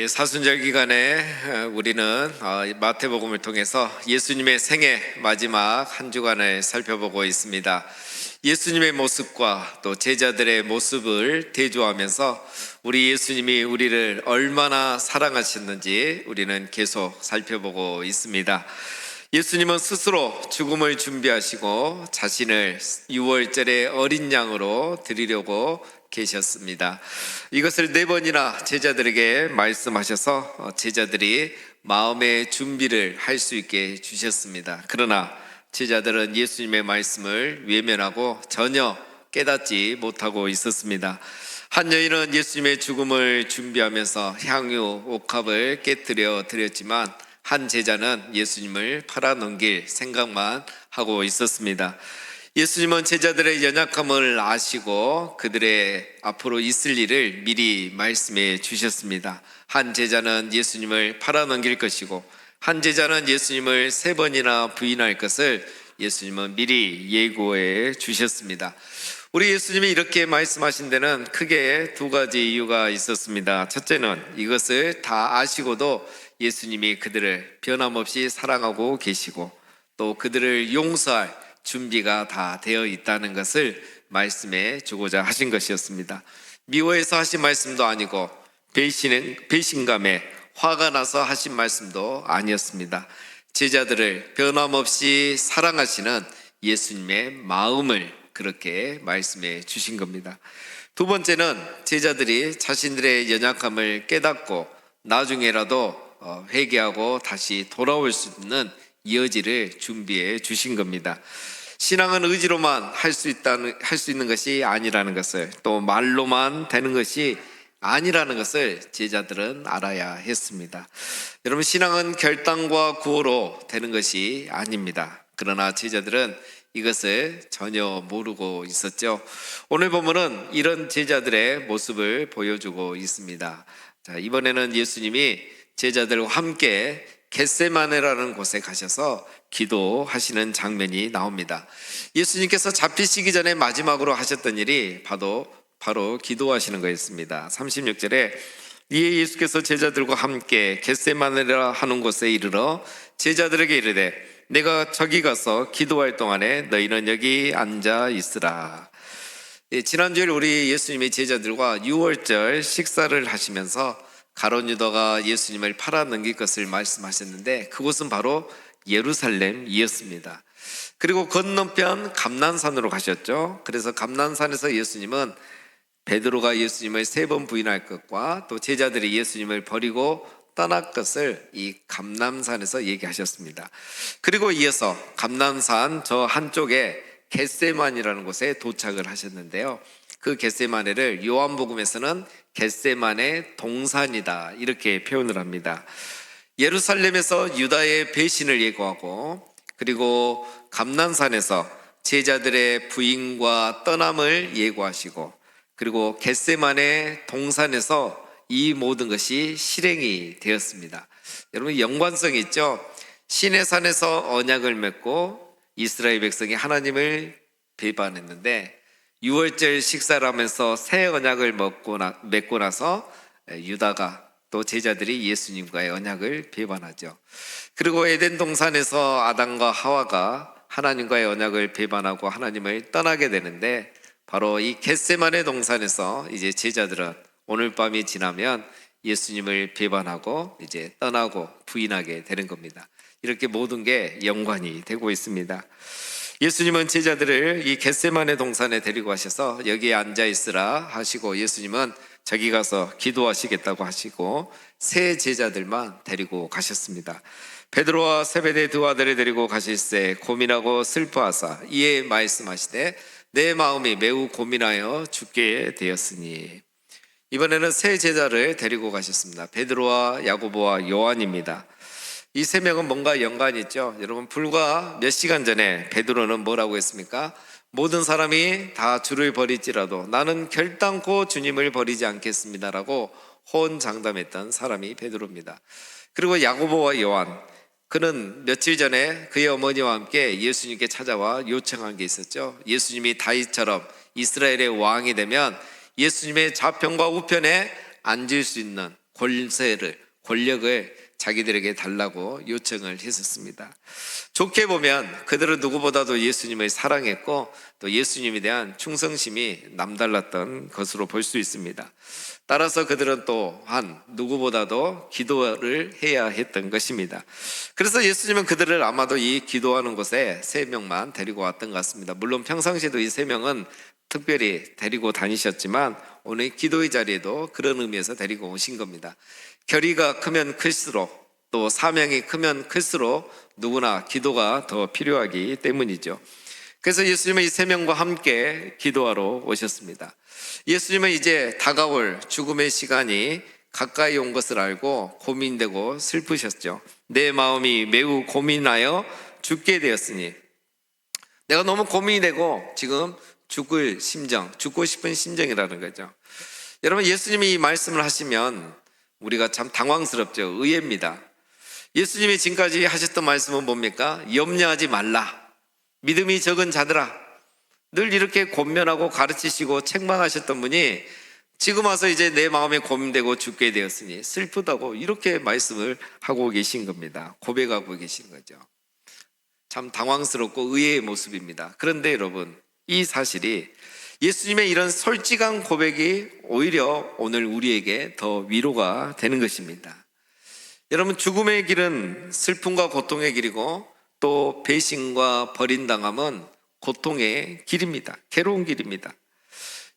사순절 기간에 우리는 마태복음을 통해서 예수님의 생애 마지막 한 주간을 살펴보고 있습니다. 예수님의 모습과 또 제자들의 모습을 대조하면서 우리 예수님이 우리를 얼마나 사랑하셨는지 우리는 계속 살펴보고 있습니다. 예수님은 스스로 죽음을 준비하시고 자신을 유월절의 어린 양으로 드리려고 계셨습니다. 이것을 4번이나 제자들에게 말씀하셔서 제자들이 마음의 준비를 할 수 있게 주셨습니다. 그러나 제자들은 예수님의 말씀을 외면하고 전혀 깨닫지 못하고 있었습니다. 한 여인은 예수님의 죽음을 준비하면서 향유, 옥합을 깨뜨려 드렸지만 한 제자는 예수님을 팔아넘길 생각만 하고 있었습니다. 예수님은 제자들의 연약함을 아시고 그들의 앞으로 있을 일을 미리 말씀해 주셨습니다. 한 제자는 예수님을 팔아넘길 것이고 한 제자는 예수님을 3번이나 부인할 것을 예수님은 미리 예고해 주셨습니다. 우리 예수님이 이렇게 말씀하신 데는 크게 2가지 이유가 있었습니다. 첫째는 이것을 다 아시고도 예수님이 그들을 변함없이 사랑하고 계시고 또 그들을 용서할 준비가 다 되어 있다는 것을 말씀해 주고자 하신 것이었습니다. 미워해서 하신 말씀도 아니고 배신감에 화가 나서 하신 말씀도 아니었습니다. 제자들을 변함없이 사랑하시는 예수님의 마음을 그렇게 말씀해 주신 겁니다. 2번째는 제자들이 자신들의 연약함을 깨닫고 나중에라도 회개하고 다시 돌아올 수 있는 여지를 준비해 주신 겁니다. 신앙은 의지로만 할 수 있는 것이 아니라는 것을, 또 말로만 되는 것이 아니라는 것을 제자들은 알아야 했습니다. 여러분, 신앙은 결단과 구호로 되는 것이 아닙니다. 그러나 제자들은 이것을 전혀 모르고 있었죠. 오늘 본문은 이런 제자들의 모습을 보여주고 있습니다. 자, 이번에는 예수님이 제자들과 함께 겟세마네라는 곳에 가셔서 기도하시는 장면이 나옵니다. 예수님께서 잡히시기 전에 마지막으로 하셨던 일이 바로 기도하시는 거였습니다. 36절에 이에 예수께서 제자들과 함께 겟세마네라 하는 곳에 이르러 제자들에게 이르되 내가 저기 가서 기도할 동안에 너희는 여기 앉아 있으라. 지난주에 우리 예수님이 제자들과 유월절 식사를 하시면서 가룟 유다가 예수님을 팔아넘길 것을 말씀하셨는데 그곳은 바로 예루살렘이었습니다. 그리고 건너편 감난산으로 가셨죠. 그래서 감난산에서 예수님은 베드로가 예수님을 3번 부인할 것과 또 제자들이 예수님을 버리고 떠날 것을 이 감난산에서 얘기하셨습니다. 그리고 이어서 감난산 저 한쪽에 겟세만이라는 곳에 도착을 하셨는데요. 그 겟세마네를 요한복음에서는 겟세마네 동산이다 이렇게 표현을 합니다. 예루살렘에서 유다의 배신을 예고하고 그리고 감난산에서 제자들의 부인과 떠남을 예고하시고 그리고 겟세마네 동산에서 이 모든 것이 실행이 되었습니다. 여러분, 연관성이 있죠. 시내산에서 언약을 맺고 이스라엘 백성이 하나님을 배반했는데 유월절 식사를 하면서 새 언약을 맺고 나서 유다가 또 제자들이 예수님과의 언약을 배반하죠. 그리고 에덴 동산에서 아담과 하와가 하나님과의 언약을 배반하고 하나님을 떠나게 되는데 바로 이 겟세마네 동산에서 이제 제자들은 오늘 밤이 지나면 예수님을 배반하고 이제 떠나고 부인하게 되는 겁니다. 이렇게 모든 게 연관이 되고 있습니다. 예수님은 제자들을 이 겟세마네 동산에 데리고 가셔서 여기에 앉아 있으라 하시고 예수님은 저기 가서 기도하시겠다고 하시고 세 제자들만 데리고 가셨습니다. 베드로와 세베대 2 아들을 데리고 가실새 고민하고 슬퍼하사 이에 말씀하시되 내 마음이 매우 고민하여 죽게 되었으니. 이번에는 세 제자를 데리고 가셨습니다. 베드로와 야고보와 요한입니다. 이 3명은 뭔가 연관이 있죠. 여러분, 불과 몇 시간 전에 베드로는 뭐라고 했습니까? 모든 사람이 다 주를 버릴지라도 나는 결단코 주님을 버리지 않겠습니다라고 호언장담했던 사람이 베드로입니다. 그리고 야고보와 요한, 그는 며칠 전에 그의 어머니와 함께 예수님께 찾아와 요청한 게 있었죠. 예수님이 다윗처럼 이스라엘의 왕이 되면 예수님의 좌편과 우편에 앉을 수 있는 권력을 자기들에게 달라고 요청을 했었습니다. 좋게 보면 그들은 누구보다도 예수님을 사랑했고 또 예수님에 대한 충성심이 남달랐던 것으로 볼 수 있습니다. 따라서 그들은 또한 누구보다도 기도를 해야 했던 것입니다. 그래서 예수님은 그들을 아마도 이 기도하는 곳에 3명만 데리고 왔던 것 같습니다. 물론 평상시에도 이 3명은 특별히 데리고 다니셨지만 오늘 기도의 자리에도 그런 의미에서 데리고 오신 겁니다. 결의가 크면 클수록 또 사명이 크면 클수록 누구나 기도가 더 필요하기 때문이죠. 그래서 예수님은 이 3명과 함께 기도하러 오셨습니다. 예수님은 이제 다가올 죽음의 시간이 가까이 온 것을 알고 고민되고 슬프셨죠. 내 마음이 매우 고민하여 죽게 되었으니, 내가 너무 고민이 되고 지금 죽고 싶은 심정이라는 거죠. 여러분, 예수님이 이 말씀을 하시면 우리가 참 당황스럽죠. 의외입니다. 예수님이 지금까지 하셨던 말씀은 뭡니까? 염려하지 말라, 믿음이 적은 자들아. 늘 이렇게 권면하고 가르치시고 책망하셨던 분이 지금 와서 이제 내 마음에 고민되고 죽게 되었으니 슬프다고 이렇게 말씀을 하고 계신 겁니다. 고백하고 계신 거죠. 참 당황스럽고 의외의 모습입니다. 그런데 여러분, 이 사실이 예수님의 이런 솔직한 고백이 오히려 오늘 우리에게 더 위로가 되는 것입니다. 여러분, 죽음의 길은 슬픔과 고통의 길이고 또 배신과 버림당함은 고통의 길입니다. 괴로운 길입니다.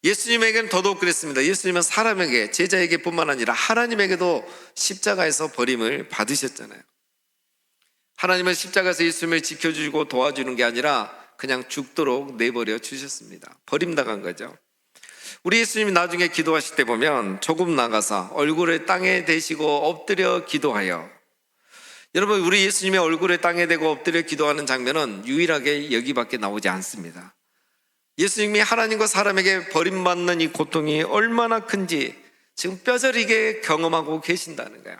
예수님에게는 더더욱 그랬습니다. 예수님은 사람에게, 제자에게 뿐만 아니라 하나님에게도 십자가에서 버림을 받으셨잖아요. 하나님은 십자가에서 예수님을 지켜주고 도와주는 게 아니라 그냥 죽도록 내버려 주셨습니다. 버림당한 거죠. 우리 예수님이 나중에 기도하실 때 보면 조금 나가서 얼굴을 땅에 대시고 엎드려 기도하여, 여러분, 우리 예수님의 얼굴을 땅에 대고 엎드려 기도하는 장면은 유일하게 여기밖에 나오지 않습니다. 예수님이 하나님과 사람에게 버림받는 이 고통이 얼마나 큰지 지금 뼈저리게 경험하고 계신다는 거예요.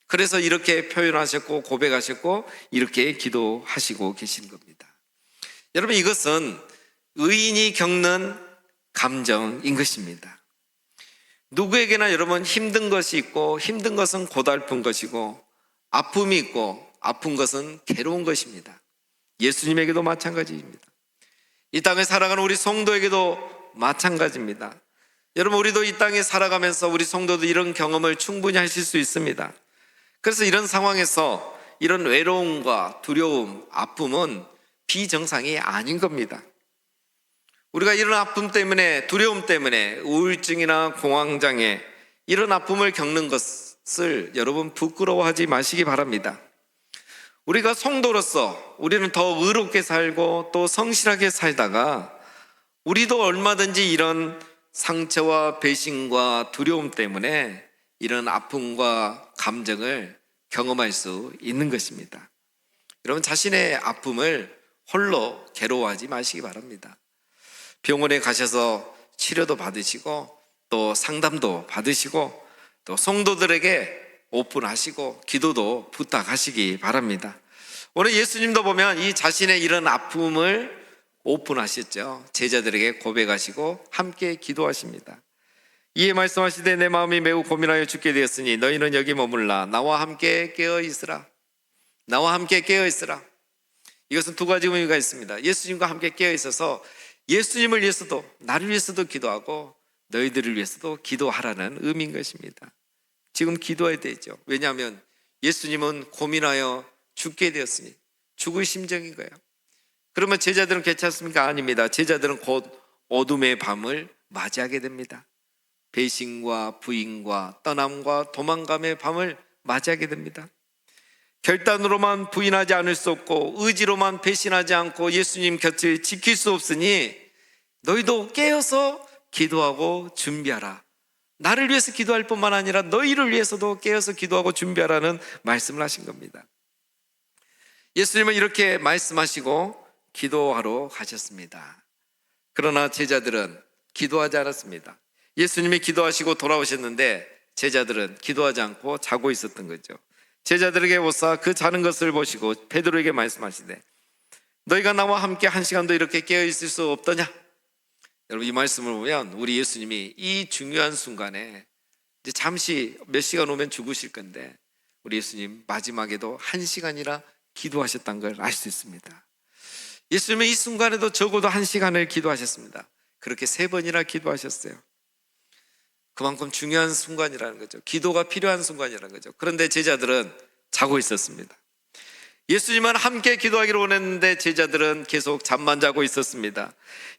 그래서 이렇게 표현하셨고 고백하셨고 이렇게 기도하시고 계신 겁니다. 여러분, 이것은 의인이 겪는 감정인 것입니다. 누구에게나 여러분 힘든 것이 있고 힘든 것은 고달픈 것이고 아픔이 있고 아픈 것은 괴로운 것입니다. 예수님에게도 마찬가지입니다. 이 땅에 살아가는 우리 성도에게도 마찬가지입니다. 여러분, 우리도 이 땅에 살아가면서 우리 성도도 이런 경험을 충분히 하실 수 있습니다. 그래서 이런 상황에서 이런 외로움과 두려움, 아픔은 비정상이 아닌 겁니다. 우리가 이런 아픔 때문에, 두려움 때문에 우울증이나 공황장애, 이런 아픔을 겪는 것을 여러분 부끄러워하지 마시기 바랍니다. 우리가 성도로서 우리는 더 의롭게 살고 또 성실하게 살다가 우리도 얼마든지 이런 상처와 배신과 두려움 때문에 이런 아픔과 감정을 경험할 수 있는 것입니다. 여러분, 자신의 아픔을 홀로 괴로워하지 마시기 바랍니다. 병원에 가셔서 치료도 받으시고 또 상담도 받으시고 또 성도들에게 오픈하시고 기도도 부탁하시기 바랍니다. 오늘 예수님도 보면 이 자신의 이런 아픔을 오픈하셨죠. 제자들에게 고백하시고 함께 기도하십니다. 이에 말씀하시되 내 마음이 매우 고민하여 죽게 되었으니 너희는 여기 머물라 나와 함께 깨어 있으라. 나와 함께 깨어 있으라. 이것은 두 가지 의미가 있습니다. 예수님과 함께 깨어 있어서 예수님을 위해서도, 나를 위해서도 기도하고 너희들을 위해서도 기도하라는 의미인 것입니다. 지금 기도해야 되죠. 왜냐하면 예수님은 고민하여 죽게 되었으니 죽을 심정인 거예요. 그러면 제자들은 괜찮습니까? 아닙니다. 제자들은 곧 어둠의 밤을 맞이하게 됩니다. 배신과 부인과 떠남과 도망감의 밤을 맞이하게 됩니다. 결단으로만 부인하지 않을 수 없고 의지로만 배신하지 않고 예수님 곁을 지킬 수 없으니 너희도 깨어서 기도하고 준비하라. 나를 위해서 기도할 뿐만 아니라 너희를 위해서도 깨어서 기도하고 준비하라는 말씀을 하신 겁니다. 예수님은 이렇게 말씀하시고 기도하러 가셨습니다. 그러나 제자들은 기도하지 않았습니다. 예수님이 기도하시고 돌아오셨는데 제자들은 기도하지 않고 자고 있었던 거죠. 제자들에게 오사 그 자는 것을 보시고 베드로에게 말씀하시되 너희가 나와 함께 한 시간도 이렇게 깨어 있을 수 없더냐? 여러분, 이 말씀을 보면 우리 예수님이 이 중요한 순간에 이제 잠시 몇 시간 오면 죽으실 건데 우리 예수님 마지막에도 1시간이나 기도하셨다는 걸 알 수 있습니다. 예수님은 이 순간에도 적어도 1시간을 기도하셨습니다. 그렇게 3번이나 기도하셨어요. 그만큼 중요한 순간이라는 거죠. 기도가 필요한 순간이라는 거죠. 그런데 제자들은 자고 있었습니다. 예수님은 함께 기도하기를 원했는데 제자들은 계속 잠만 자고 있었습니다.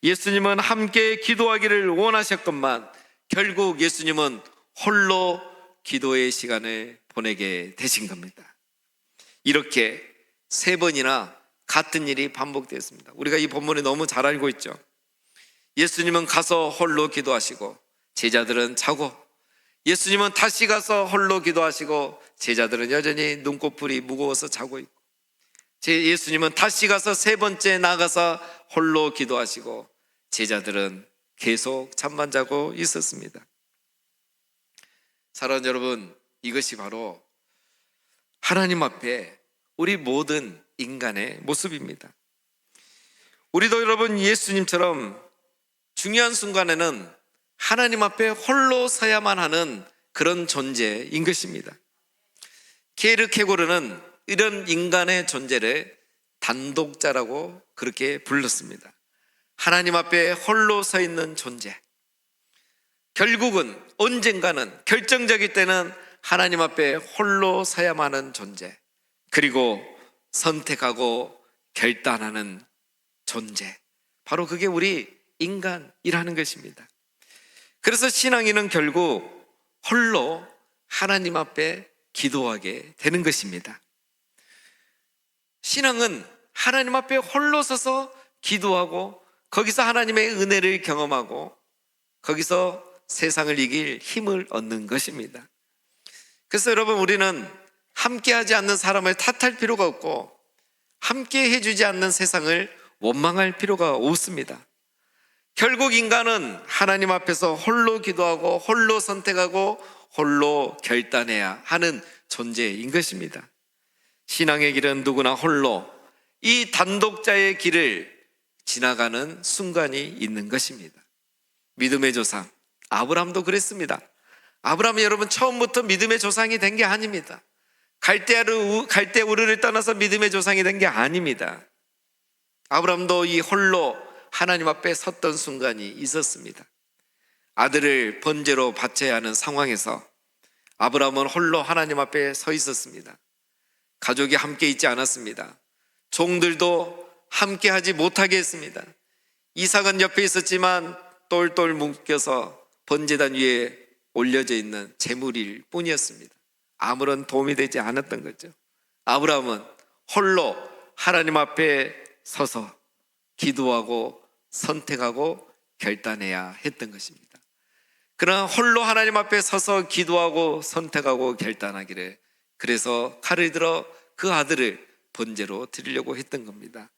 예수님은 함께 기도하기를 원하셨건만 결국 예수님은 홀로 기도의 시간을 보내게 되신 겁니다. 이렇게 3번이나 같은 일이 반복되었습니다. 우리가 이 본문에 너무 잘 알고 있죠. 예수님은 가서 홀로 기도하시고 제자들은 자고, 예수님은 다시 가서 홀로 기도하시고 제자들은 여전히 눈꺼풀이 무거워서 자고 있고, 예수님은 다시 가서 3번째 나가서 홀로 기도하시고 제자들은 계속 잠만 자고 있었습니다. 사랑하는 여러분, 이것이 바로 하나님 앞에 우리 모든 인간의 모습입니다. 우리도 여러분 예수님처럼 중요한 순간에는 하나님 앞에 홀로 서야만 하는 그런 존재인 것입니다. 케르케고르는 이런 인간의 존재를 단독자라고 그렇게 불렀습니다. 하나님 앞에 홀로 서 있는 존재. 결국은 언젠가는 결정적일 때는 하나님 앞에 홀로 서야만 하는 존재, 그리고 선택하고 결단하는 존재, 바로 그게 우리 인간이라는 것입니다. 그래서 신앙인은 결국 홀로 하나님 앞에 기도하게 되는 것입니다. 신앙은 하나님 앞에 홀로 서서 기도하고 거기서 하나님의 은혜를 경험하고 거기서 세상을 이길 힘을 얻는 것입니다. 그래서 여러분, 우리는 함께하지 않는 사람을 탓할 필요가 없고 함께 해주지 않는 세상을 원망할 필요가 없습니다. 결국 인간은 하나님 앞에서 홀로 기도하고 홀로 선택하고 홀로 결단해야 하는 존재인 것입니다. 신앙의 길은 누구나 홀로 이 단독자의 길을 지나가는 순간이 있는 것입니다. 믿음의 조상 아브라함도 그랬습니다. 아브라함이 여러분 처음부터 믿음의 조상이 된 게 아닙니다. 갈대우르를 떠나서 믿음의 조상이 된 게 아닙니다. 아브라함도 이 홀로 하나님 앞에 섰던 순간이 있었습니다. 아들을 번제로 바쳐야 하는 상황에서 아브라함은 홀로 하나님 앞에 서 있었습니다. 가족이 함께 있지 않았습니다. 종들도 함께 하지 못하게 했습니다. 이삭은 옆에 있었지만 똘똘 묶여서 번제단 위에 올려져 있는 제물일 뿐이었습니다. 아무런 도움이 되지 않았던 거죠. 아브라함은 홀로 하나님 앞에 서서 기도하고 선택하고 결단해야 했던 것입니다. 그러나 홀로 하나님 앞에 서서 기도하고 선택하고 결단하기를, 그래서 칼을 들어 그 아들을 번제로 드리려고 했던 겁니다.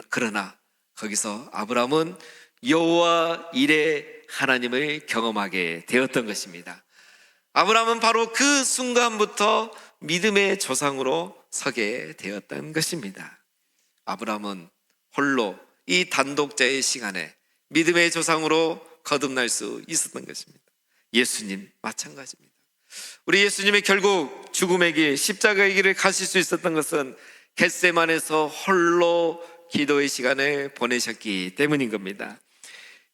그러나 거기서 아브라함은 여호와 일의 하나님을 경험하게 되었던 것입니다. 아브라함은 바로 그 순간부터 믿음의 조상으로 서게 되었던 것입니다. 아브라함은 홀로 이 단독자의 시간에 믿음의 조상으로 거듭날 수 있었던 것입니다. 예수님 마찬가지입니다. 우리 예수님이 결국 죽음의 길, 십자가의 길을 가실 수 있었던 것은 겟세마네에서 홀로 기도의 시간을 보내셨기 때문인 겁니다.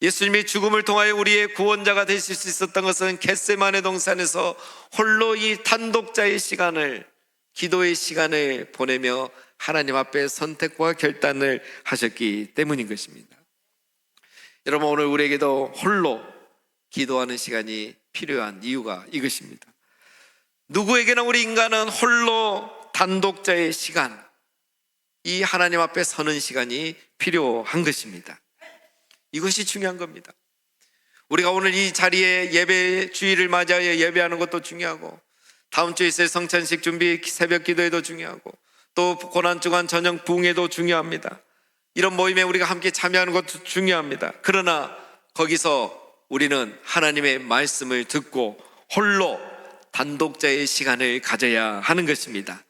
예수님이 죽음을 통하여 우리의 구원자가 되실 수 있었던 것은 겟세마네 동산에서 홀로 이 단독자의 시간을, 기도의 시간을 보내며 하나님 앞에 선택과 결단을 하셨기 때문인 것입니다. 여러분, 오늘 우리에게도 홀로 기도하는 시간이 필요한 이유가 이것입니다. 누구에게나 우리 인간은 홀로 단독자의 시간, 이 하나님 앞에 서는 시간이 필요한 것입니다. 이것이 중요한 겁니다. 우리가 오늘 이 자리에 예배 주일을 맞이하여 예배하는 것도 중요하고, 다음 주에 있을 성찬식 준비, 새벽 기도에도 중요하고, 또 고난주간 저녁 부흥에도 중요합니다. 이런 모임에 우리가 함께 참여하는 것도 중요합니다. 그러나 거기서 우리는 하나님의 말씀을 듣고 홀로 단독자의 시간을 가져야 하는 것입니다.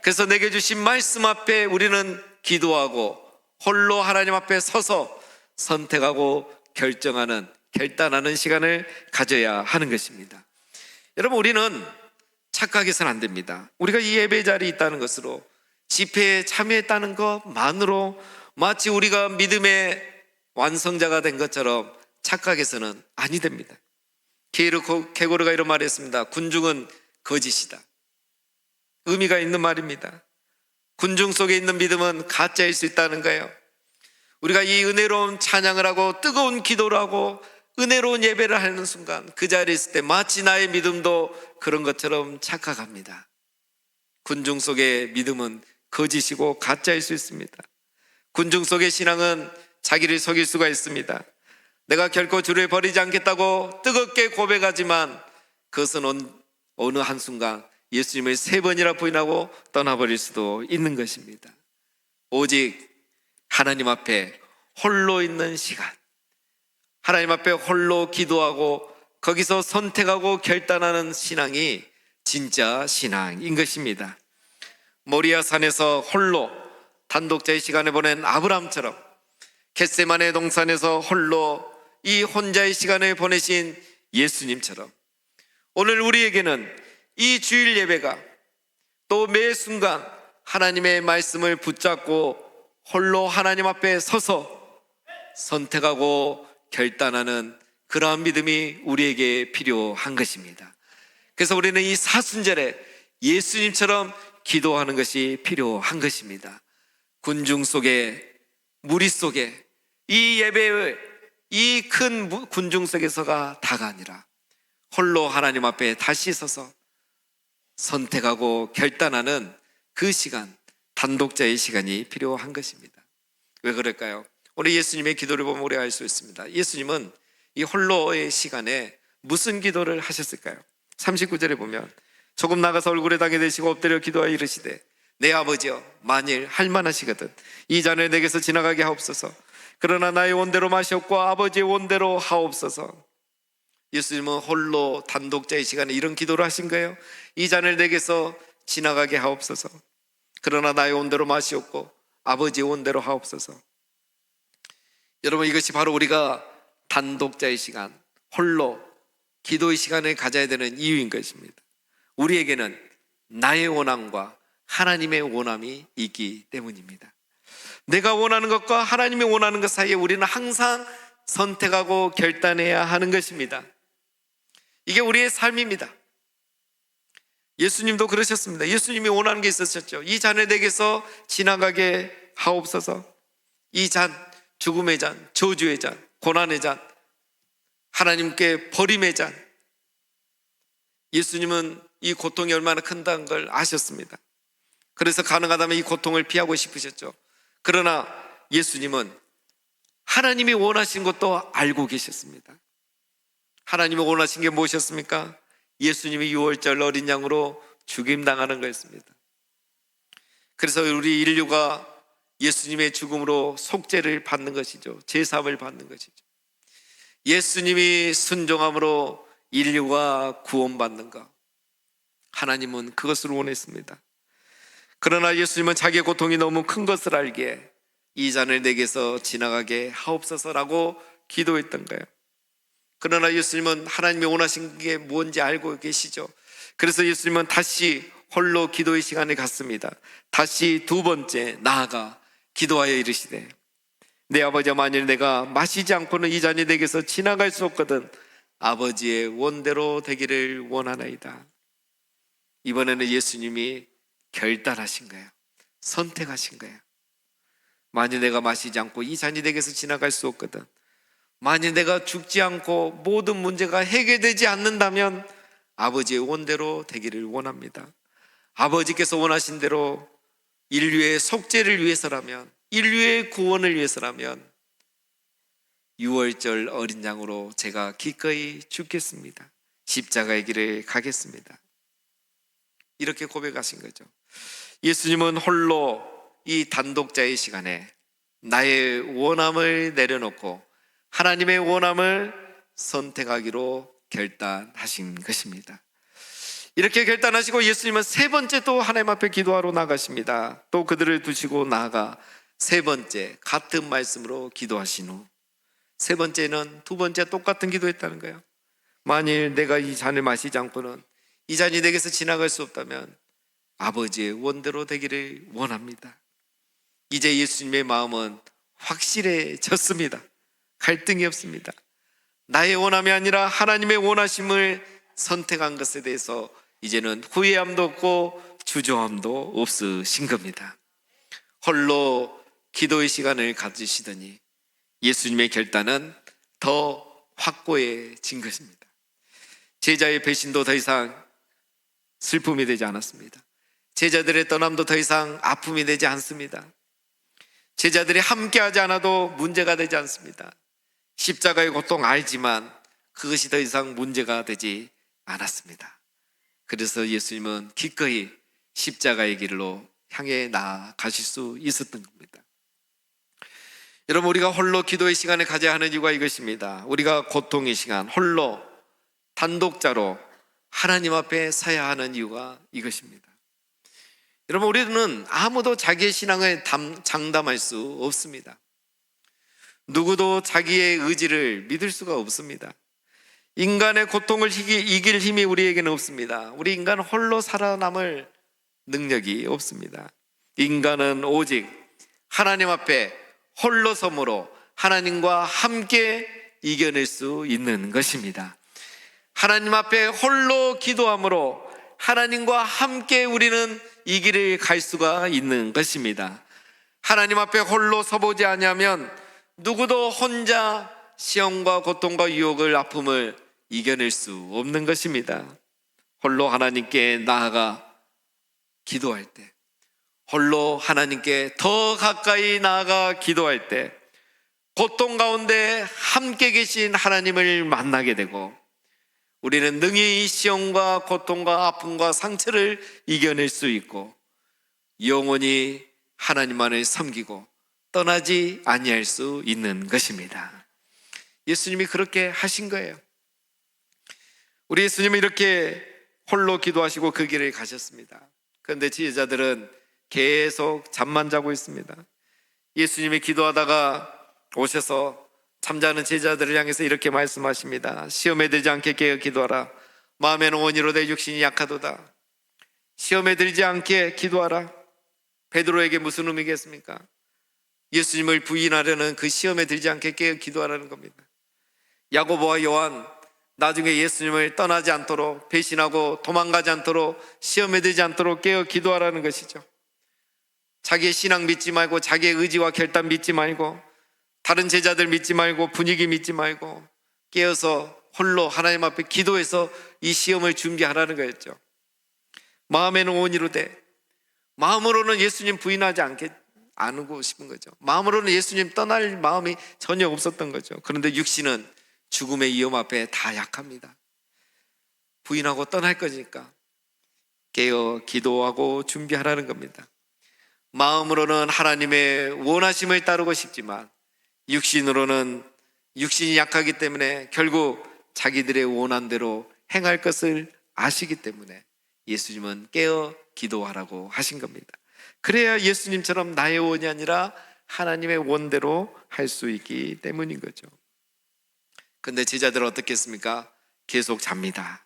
그래서 내게 주신 말씀 앞에 우리는 기도하고 홀로 하나님 앞에 서서 선택하고 결단하는 시간을 가져야 하는 것입니다. 여러분, 우리는 착각해서는 안 됩니다. 우리가 이 예배 자리에 있다는 것으로, 집회에 참여했다는 것만으로 마치 우리가 믿음의 완성자가 된 것처럼 착각해서는 아니 됩니다. 케고르가 이런 말을 했습니다. 군중은 거짓이다. 의미가 있는 말입니다. 군중 속에 있는 믿음은 가짜일 수 있다는 거예요. 우리가 이 은혜로운 찬양을 하고 뜨거운 기도를 하고 은혜로운 예배를 하는 순간, 그 자리에 있을 때 마치 나의 믿음도 그런 것처럼 착각합니다. 군중 속의 믿음은 거짓이고 가짜일 수 있습니다. 군중 속의 신앙은 자기를 속일 수가 있습니다. 내가 결코 주를 버리지 않겠다고 뜨겁게 고백하지만 그것은 어느 한순간 예수님을 3번이나 부인하고 떠나버릴 수도 있는 것입니다. 오직 하나님 앞에 홀로 있는 시간, 하나님 앞에 홀로 기도하고 거기서 선택하고 결단하는 신앙이 진짜 신앙인 것입니다. 모리아 산에서 홀로 단독자의 시간을 보낸 아브라함처럼, 겟세마네 동산에서 홀로 이 혼자의 시간을 보내신 예수님처럼, 오늘 우리에게는 이 주일 예배가 또 매 순간 하나님의 말씀을 붙잡고 홀로 하나님 앞에 서서 선택하고 결단하는 그러한 믿음이 우리에게 필요한 것입니다. 그래서 우리는 이 사순절에 예수님처럼 기도하는 것이 필요한 것입니다. 군중 속에, 무리 속에, 이 예배의 이 큰 군중 속에서가 다가 아니라 홀로 하나님 앞에 다시 서서 선택하고 결단하는 그 시간, 단독자의 시간이 필요한 것입니다. 왜 그럴까요? 오늘 예수님의 기도를 보면 우리가 알 수 있습니다. 예수님은 이 홀로의 시간에 무슨 기도를 하셨을까요? 39절에 보면 조금 나가서 얼굴에 당에 대시고 엎드려 기도하여 이르시되 내 아버지여, 만일 할만하시거든 이 잔을 내게서 지나가게 하옵소서. 그러나 나의 원대로 마시옵고 아버지의 원대로 하옵소서. 예수님은 홀로 단독자의 시간에 이런 기도를 하신 거예요. 이 잔을 내게서 지나가게 하옵소서. 그러나 나의 원대로 마시옵고 아버지의 원대로 하옵소서. 여러분, 이것이 바로 우리가 단독자의 시간, 홀로 기도의 시간을 가져야 되는 이유인 것입니다. 우리에게는 나의 원함과 하나님의 원함이 있기 때문입니다. 내가 원하는 것과 하나님이 원하는 것 사이에 우리는 항상 선택하고 결단해야 하는 것입니다. 이게 우리의 삶입니다. 예수님도 그러셨습니다. 예수님이 원하는 게 있었죠. 이 잔을 내게서 지나가게 하옵소서. 이 잔, 죽음의 잔, 저주의 잔, 고난의 잔, 하나님께 버림의 잔. 예수님은 이 고통이 얼마나 큰다는 걸 아셨습니다. 그래서 가능하다면 이 고통을 피하고 싶으셨죠. 그러나 예수님은 하나님이 원하신 것도 알고 계셨습니다. 하나님이 원하신 게 무엇이었습니까? 예수님이 6월절 어린 양으로 죽임당하는 거였습니다. 그래서 우리 인류가 예수님의 죽음으로 속죄를 받는 것이죠. 제사함을 받는 것이죠. 예수님이 순종함으로 인류가 구원받는 것, 하나님은 그것을 원했습니다. 그러나 예수님은 자기의 고통이 너무 큰 것을 알기에 이 잔을 내게서 지나가게 하옵소서라고 기도했던 거예요. 그러나 예수님은 하나님이 원하신 게 뭔지 알고 계시죠. 그래서 예수님은 다시 홀로 기도의 시간에 갔습니다. 다시 두 번째 나아가 기도하여 이르시되 내 아버지여, 만일 내가 마시지 않고는 이 잔이 내게서 지나갈 수 없거든 아버지의 원대로 되기를 원하나이다. 이번에는 예수님이 결단하신 거예요. 선택하신 거예요. 만일 내가 마시지 않고 이 잔이 내게서 지나갈 수 없거든, 만일 내가 죽지 않고 모든 문제가 해결되지 않는다면 아버지의 원대로 되기를 원합니다. 아버지께서 원하신 대로 인류의 속죄를 위해서라면, 인류의 구원을 위해서라면 6월절 어린 양으로 제가 기꺼이 죽겠습니다. 십자가의 길을 가겠습니다. 이렇게 고백하신 거죠. 예수님은 홀로 이 단독자의 시간에 나의 원함을 내려놓고 하나님의 원함을 선택하기로 결단하신 것입니다. 이렇게 결단하시고 예수님은 세 번째 또 하나님 앞에 기도하러 나가십니다. 또 그들을 두시고 나아가 세 번째 같은 말씀으로 기도하신 후, 세 번째는 두 번째 똑같은 기도했다는 거예요. 만일 내가 이 잔을 마시지 않고는 이 잔이 내게서 지나갈 수 없다면 아버지의 원대로 되기를 원합니다. 이제 예수님의 마음은 확실해졌습니다. 갈등이 없습니다. 나의 원함이 아니라 하나님의 원하심을 선택한 것에 대해서 이제는 후회함도 없고 주저함도 없으신 겁니다. 홀로 기도의 시간을 가지시더니 예수님의 결단은 더 확고해진 것입니다. 제자의 배신도 더 이상 슬픔이 되지 않았습니다. 제자들의 떠남도 더 이상 아픔이 되지 않습니다. 제자들이 함께하지 않아도 문제가 되지 않습니다. 십자가의 고통 알지만 그것이 더 이상 문제가 되지 않았습니다. 그래서 예수님은 기꺼이 십자가의 길로 향해 나아가실 수 있었던 겁니다. 여러분, 우리가 홀로 기도의 시간을 가져야 하는 이유가 이것입니다. 우리가 고통의 시간, 홀로 단독자로 하나님 앞에 서야 하는 이유가 이것입니다. 여러분, 우리는 아무도 자기의 신앙을 장담할 수 없습니다. 누구도 자기의 의지를 믿을 수가 없습니다. 인간의 고통을 이길 힘이 우리에게는 없습니다. 우리 인간은 홀로 살아남을 능력이 없습니다. 인간은 오직 하나님 앞에 홀로 섬으로 하나님과 함께 이겨낼 수 있는 것입니다. 하나님 앞에 홀로 기도함으로 하나님과 함께 우리는 이 길을 갈 수가 있는 것입니다. 하나님 앞에 홀로 서보지 아니하면 누구도 혼자 시험과 고통과 유혹을, 아픔을 이겨낼 수 없는 것입니다. 홀로 하나님께 나아가 기도할 때, 홀로 하나님께 더 가까이 나아가 기도할 때 고통 가운데 함께 계신 하나님을 만나게 되고 우리는 능히 시험과 고통과 아픔과 상처를 이겨낼 수 있고 영원히 하나님만을 섬기고 떠나지 아니할 수 있는 것입니다. 예수님이 그렇게 하신 거예요. 우리 예수님은 이렇게 홀로 기도하시고 그 길을 가셨습니다. 그런데 제자들은 계속 잠만 자고 있습니다. 예수님이 기도하다가 오셔서 잠자는 제자들을 향해서 이렇게 말씀하십니다. 시험에 들지 않게 깨어 기도하라. 마음에는 원이로되 육신이 약하도다. 시험에 들지 않게 기도하라. 베드로에게 무슨 의미겠습니까? 예수님을 부인하려는 그 시험에 들지 않게 깨어 기도하라는 겁니다. 야고보와 요한, 나중에 예수님을 떠나지 않도록, 배신하고 도망가지 않도록, 시험에 들지 않도록 깨어 기도하라는 것이죠. 자기의 신앙 믿지 말고, 자기의 의지와 결단 믿지 말고, 다른 제자들 믿지 말고, 분위기 믿지 말고 깨어서 홀로 하나님 앞에 기도해서 이 시험을 준비하라는 거였죠. 마음에는 원이로되, 마음으로는 예수님 부인하지 않고 싶은 거죠. 마음으로는 예수님 떠날 마음이 전혀 없었던 거죠. 그런데 육신은 죽음의 위험 앞에 다 약합니다. 부인하고 떠날 거니까 깨어 기도하고 준비하라는 겁니다. 마음으로는 하나님의 원하심을 따르고 싶지만 육신이 약하기 때문에 결국 자기들의 원한 대로 행할 것을 아시기 때문에 예수님은 깨어 기도하라고 하신 겁니다. 그래야 예수님처럼 나의 원이 아니라 하나님의 원대로 할 수 있기 때문인 거죠. 근데 제자들은 어떻게 했습니까? 계속 잡니다.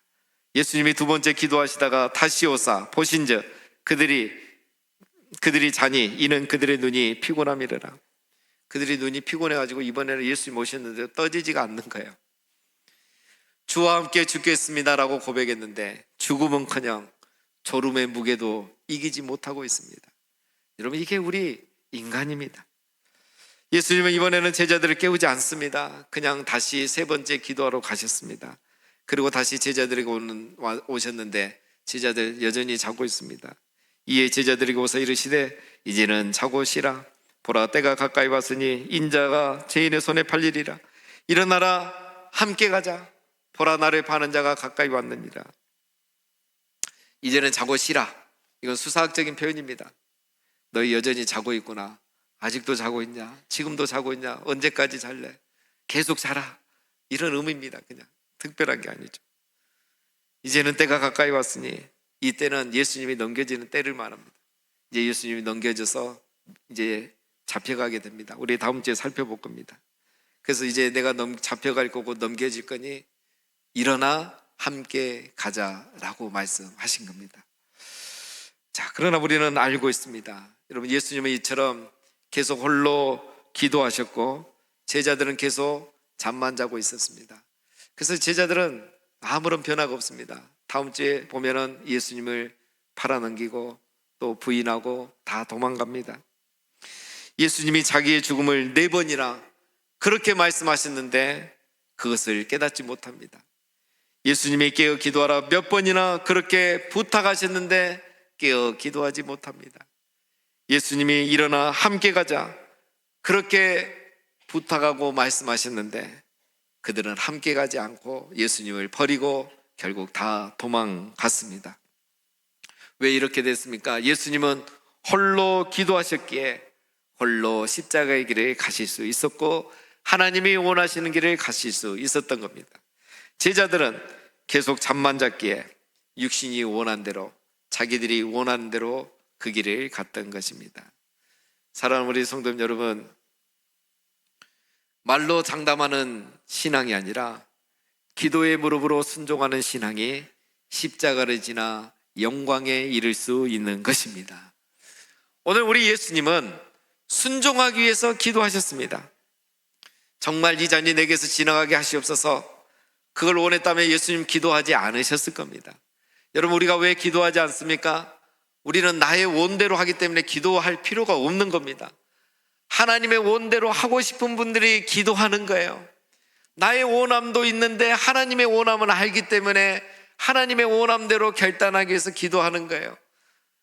예수님이 두 번째 기도하시다가 다시 오사 보신즉 그들이 자니 이는 그들의 눈이 피곤함이라. 그들이 눈이 피곤해가지고 이번에는 예수님 오셨는데 떠지지가 않는 거예요. 주와 함께 죽겠습니다라고 고백했는데 죽음은커녕 졸음의 무게도 이기지 못하고 있습니다. 여러분, 이게 우리 인간입니다. 예수님은 이번에는 제자들을 깨우지 않습니다. 그냥 다시 세 번째 기도하러 가셨습니다. 그리고 다시 제자들에게 오셨는데 제자들 여전히 자고 있습니다. 이에 제자들에게 오서 이르시되 이제는 자고 쉬라. 보라, 때가 가까이 왔으니 인자가 죄인의 손에 팔리리라. 일어나라, 함께 가자. 보라, 나를 파는 자가 가까이 왔느니라. 이제는 자고 쉬라. 이건 수사학적인 표현입니다. 너희 여전히 자고 있구나. 아직도 자고 있냐? 지금도 자고 있냐? 언제까지 잘래? 계속 자라. 이런 의미입니다. 그냥 특별한 게 아니죠. 이제는 때가 가까이 왔으니, 이 때는 예수님이 넘겨지는 때를 말합니다. 이제 예수님이 넘겨져서 이제 잡혀가게 됩니다. 우리 다음 주에 살펴볼 겁니다. 그래서 이제 내가 잡혀갈 거고 넘겨질 거니 일어나 함께 가자라고 말씀하신 겁니다. 자, 그러나 우리는 알고 있습니다. 여러분, 예수님은 이처럼 계속 홀로 기도하셨고 제자들은 계속 잠만 자고 있었습니다. 그래서 제자들은 아무런 변화가 없습니다. 다음 주에 보면은 예수님을 팔아넘기고 또 부인하고 다 도망갑니다. 예수님이 자기의 죽음을 4번이나 그렇게 말씀하셨는데 그것을 깨닫지 못합니다. 예수님이 깨어 기도하라 몇 번이나 그렇게 부탁하셨는데 깨어 기도하지 못합니다. 예수님이 일어나 함께 가자 그렇게 부탁하고 말씀하셨는데 그들은 함께 가지 않고 예수님을 버리고 결국 다 도망갔습니다. 왜 이렇게 됐습니까? 예수님은 홀로 기도하셨기에 홀로 십자가의 길을 가실 수 있었고 하나님이 원하시는 길을 가실 수 있었던 겁니다. 제자들은 계속 잠만 잤기에 육신이 원한 대로 자기들이 원하는 대로 그 길을 갔던 것입니다. 사랑하는 우리 성도 여러분, 말로 장담하는 신앙이 아니라 기도의 무릎으로 순종하는 신앙이 십자가를 지나 영광에 이를 수 있는 것입니다. 오늘 우리 예수님은 순종하기 위해서 기도하셨습니다. 정말 이 잔이 내게서 지나가게 하시옵소서, 그걸 원했다면 예수님 기도하지 않으셨을 겁니다. 여러분, 우리가 왜 기도하지 않습니까? 우리는 나의 원대로 하기 때문에 기도할 필요가 없는 겁니다. 하나님의 원대로 하고 싶은 분들이 기도하는 거예요. 나의 원함도 있는데 하나님의 원함은 알기 때문에 하나님의 원함대로 결단하기 위해서 기도하는 거예요.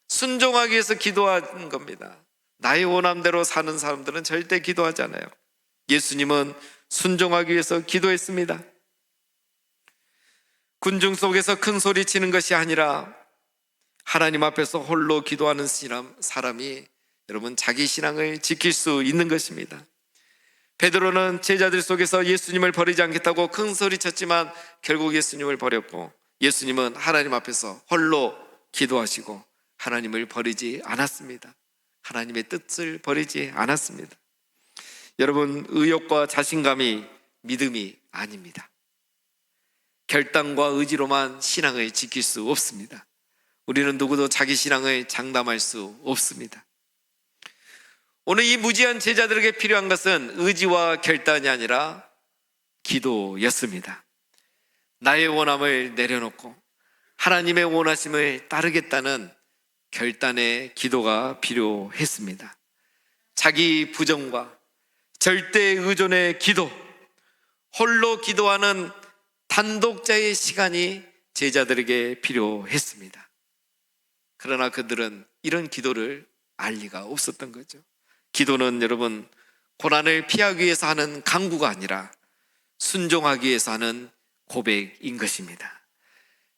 순종하기 위해서 기도하는 겁니다. 나의 원함대로 사는 사람들은 절대 기도하지 않아요. 예수님은 순종하기 위해서 기도했습니다. 군중 속에서 큰 소리 치는 것이 아니라 하나님 앞에서 홀로 기도하는 사람이 여러분 자기 신앙을 지킬 수 있는 것입니다. 베드로는 제자들 속에서 예수님을 버리지 않겠다고 큰 소리 쳤지만 결국 예수님을 버렸고, 예수님은 하나님 앞에서 홀로 기도하시고 하나님을 버리지 않았습니다. 하나님의 뜻을 버리지 않았습니다. 여러분, 의욕과 자신감이 믿음이 아닙니다. 결단과 의지로만 신앙을 지킬 수 없습니다. 우리는 누구도 자기 신앙을 장담할 수 없습니다. 오늘 이 무지한 제자들에게 필요한 것은 의지와 결단이 아니라 기도였습니다. 나의 원함을 내려놓고 하나님의 원하심을 따르겠다는 결단의 기도가 필요했습니다. 자기 부정과 절대 의존의 기도, 홀로 기도하는 단독자의 시간이 제자들에게 필요했습니다. 그러나 그들은 이런 기도를 알 리가 없었던 거죠. 기도는 여러분, 고난을 피하기 위해서 하는 강구가 아니라 순종하기 위해서 하는 고백인 것입니다.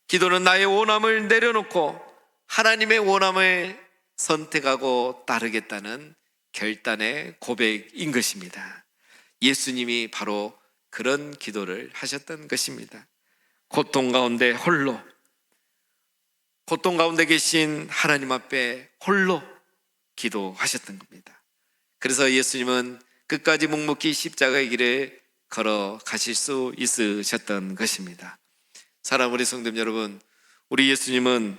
기도는 나의 원함을 내려놓고 하나님의 원함을 선택하고 따르겠다는 결단의 고백인 것입니다. 예수님이 바로 그런 기도를 하셨던 것입니다. 고통 가운데 홀로, 고통 가운데 계신 하나님 앞에 홀로 기도하셨던 겁니다. 그래서 예수님은 끝까지 묵묵히 십자가의 길을 걸어가실 수 있으셨던 것입니다. 사랑하는 우리 성도 여러분, 우리 예수님은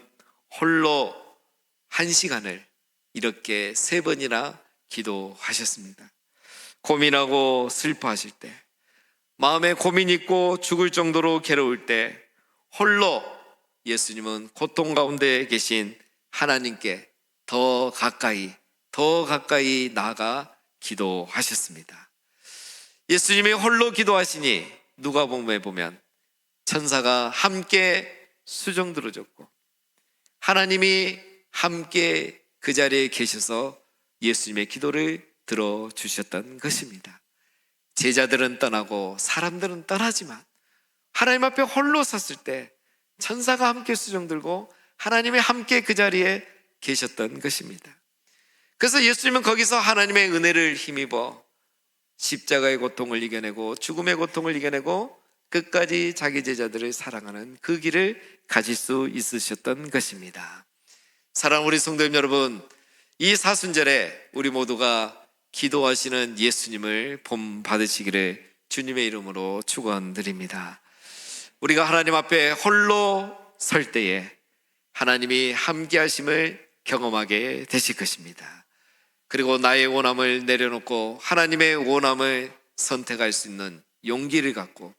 홀로 1시간을 이렇게 3번이나 기도하셨습니다. 고민하고 슬퍼하실 때, 마음에 고민이 있고 죽을 정도로 괴로울 때 홀로 예수님은 고통 가운데 계신 하나님께 더 가까이 나아가 기도하셨습니다. 예수님이 홀로 기도하시니 누가복음에 보면 천사가 함께 수종 들어줬고 하나님이 함께 그 자리에 계셔서 예수님의 기도를 들어주셨던 것입니다. 제자들은 떠나고 사람들은 떠나지만 하나님 앞에 홀로 섰을 때 천사가 함께 수종 들고 하나님이 함께 그 자리에 계셨던 것입니다. 그래서 예수님은 거기서 하나님의 은혜를 힘입어 십자가의 고통을 이겨내고 죽음의 고통을 이겨내고 끝까지 자기 제자들을 사랑하는 그 길을 가질 수 있으셨던 것입니다. 사랑하는 우리 성도 여러분, 이 사순절에 우리 모두가 기도하시는 예수님을 본 받으시기를 주님의 이름으로 축원드립니다. 우리가 하나님 앞에 홀로 설 때에 하나님이 함께 하심을 경험하게 되실 것입니다. 그리고 나의 원함을 내려놓고 하나님의 원함을 선택할 수 있는 용기를 갖고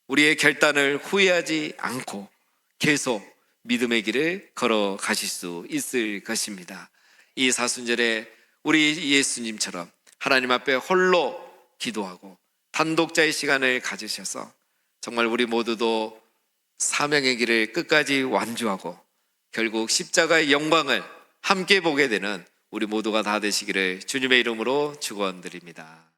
우리의 결단을 후회하지 않고 계속 믿음의 길을 걸어가실 수 있을 것입니다. 이 사순절에 우리 예수님처럼 하나님 앞에 홀로 기도하고 단독자의 시간을 가지셔서 정말 우리 모두도 사명의 길을 끝까지 완주하고 결국 십자가의 영광을 함께 보게 되는 우리 모두가 다 되시기를 주님의 이름으로 축원드립니다.